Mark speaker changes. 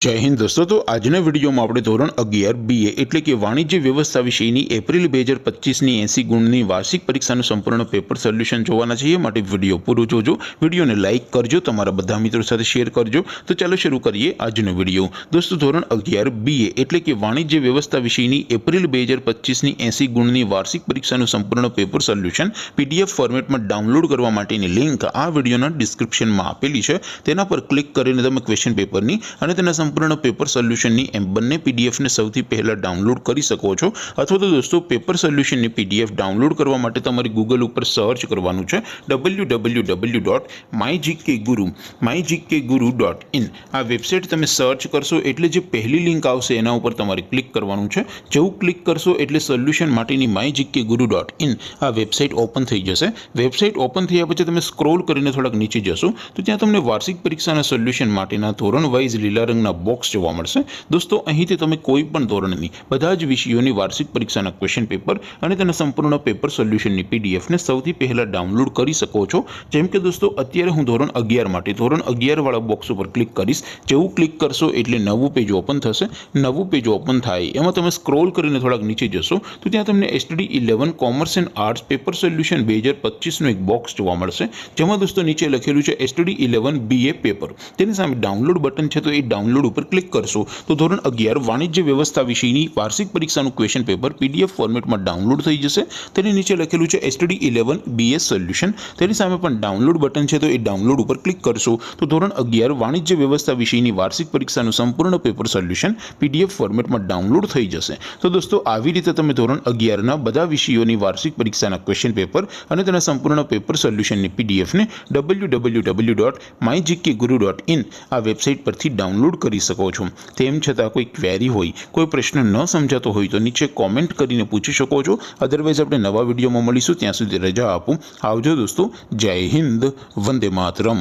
Speaker 1: जय हिंद दोस्तों। तो આજના વિડીયોમાં આપણે ધોરણ 11 બીએ એટલે કે વાણિજ્ય વ્યવસ્થા વિષયની એપ્રિલ 2025ની 80 ગુણની વાર્ષિક પરીક્ષાનું સંપૂર્ણ પેપર સોલ્યુશન જોવાના છીએ। માટે વિડીયો પૂરો જોજો, વિડીયોને લાઇક કરજો, તમારા બધા મિત્રો સાથે શેર કરજો। તો ચાલો શરૂ કરીએ આજનો વિડીયો। દોસ્તો ધોરણ 11 બીએ એટલે કે વાણિજ્ય વ્યવસ્થા વિષયની એપ્રિલ 2025ની 80 ગુણની વાર્ષિક પરીક્ષાનું સંપૂર્ણ પેપર સોલ્યુશન પીડીએફ ફોર્મેટમાં ડાઉનલોડ કરવા માટેની લિંક આ વિડીયોના ડિસ્ક્રિપ્શનમાં આપેલી છે। તેના પર ક્લિક કરીને તમે ક્વેશ્ચન પેપરની અને તેના સંપૂर्ण पेपर सोल्यूशन ની એમ બંને પીડીએફ ને સૌથી પહેલા ડાઉનલોડ કરી શકો છો। અથવા તો દોસ્તો પેપર સોલ્યુશન ની પીડીએફ ડાઉનલોડ કરવા માટે તમારે ગૂગલ ઉપર સર્ચ કરવાનું છે www.mygkguru.in। આ વેબસાઇટ તમે સર્ચ કરશો એટલે જે પહેલી લિંક આવશે એના ઉપર તમારે ક્લિક કરવાનું છે। જેવું ક્લિક કરશો એટલે સોલ્યુશન માટેની mygkguru.in આ વેબસાઇટ ઓપન થઈ જશે। વેબસાઇટ ઓપન થયા પછી તમે સ્ક્રોલ કરીને થોડાક નીચે જશો તો ત્યાં તમને વાર્ષિક પરીક્ષાના સોલ્યુશન માટેના ધોરણ વાઇઝ લીલા રંગના બોક્સ જોવા મળશે। दोस्तों અહીંથી તમે કોઈ પણ ધોરણની બધા જ વિષયોની વાર્ષિક પરીક્ષાના ક્વેશ્ચન પેપર અને તેના સંપૂર્ણ પેપર સોલ્યુશનની પીડીએફ ને સૌથી પહેલા ડાઉનલોડ કરી શકો છો। જેમ કે દોસ્તો અત્યારે હું ધોરણ 11 માટે ધોરણ 11 વાળા બોક્સ ઉપર ક્લિક કરીશ। જેવું ક્લિક કરશો એટલે નવું પેજ ઓપન થશે। નવું પેજ ઓપન થાય એમાં તમે સ્ક્રોલ કરીને થોડાક નીચે જશો તો ત્યાં તમને STD 11 commerce and arts paper solution 2025 નું એક બોક્સ જોવા મળશે। જેમાં દોસ્તો નીચે લખેલું છે STD 11 BA પેપર। તેની સામે ડાઉનલોડ બટન છે તો એ ડાઉનલોડ ઉપર ક્લિક કરશો तो ધોરણ 11 વાણિજ્ય વ્યવસ્થા વિષયની વાર્ષિક પરીક્ષાનું ક્વેશ્ચન પેપર પીડીએફ ફોર્મેટમાં ડાઉનલોડ થઈ જશે। તેની નીચે લખેલું છે STD 11 BS સોલ્યુશન। તેની સામે પણ ડાઉનલોડ બટન છે તો એ ડાઉનલોડ ઉપર ક્લિક કરશો તો ધોરણ 11 વાણિજ્ય વ્યવસ્થા વિષયની વાર્ષિક પરીક્ષાનું સંપૂર્ણ પેપર સોલ્યુશન પીડીએફ ફોર્મેટમાં ડાઉનલોડ થઈ જશે। તો દોસ્તો આવી રીતે તમે ધોરણ 11 ના બધા વિષયોની વાર્ષિક પરીક્ષાના ક્વેશ્ચન પેપર અને તેના સંપૂર્ણ પેપર સોલ્યુશનની પીડીએફ ને www.mygkguru.in આ વેબસાઇટ પરથી ડાઉનલોડ કરી શકો છો। તેમ છતાં કોઈ ક્વેરી હોય, કોઈ પ્રશ્ન ન સમજાતો હોય તો નીચે કોમેન્ટ કરીને પૂછી શકો છો। અધરવાઇઝ આપણે નવા વિડીયોમાં મળીશું, ત્યાં સુધી રજા આપું। આવજો દોસ્તો। જય હિન્દ, વંદે માતરમ।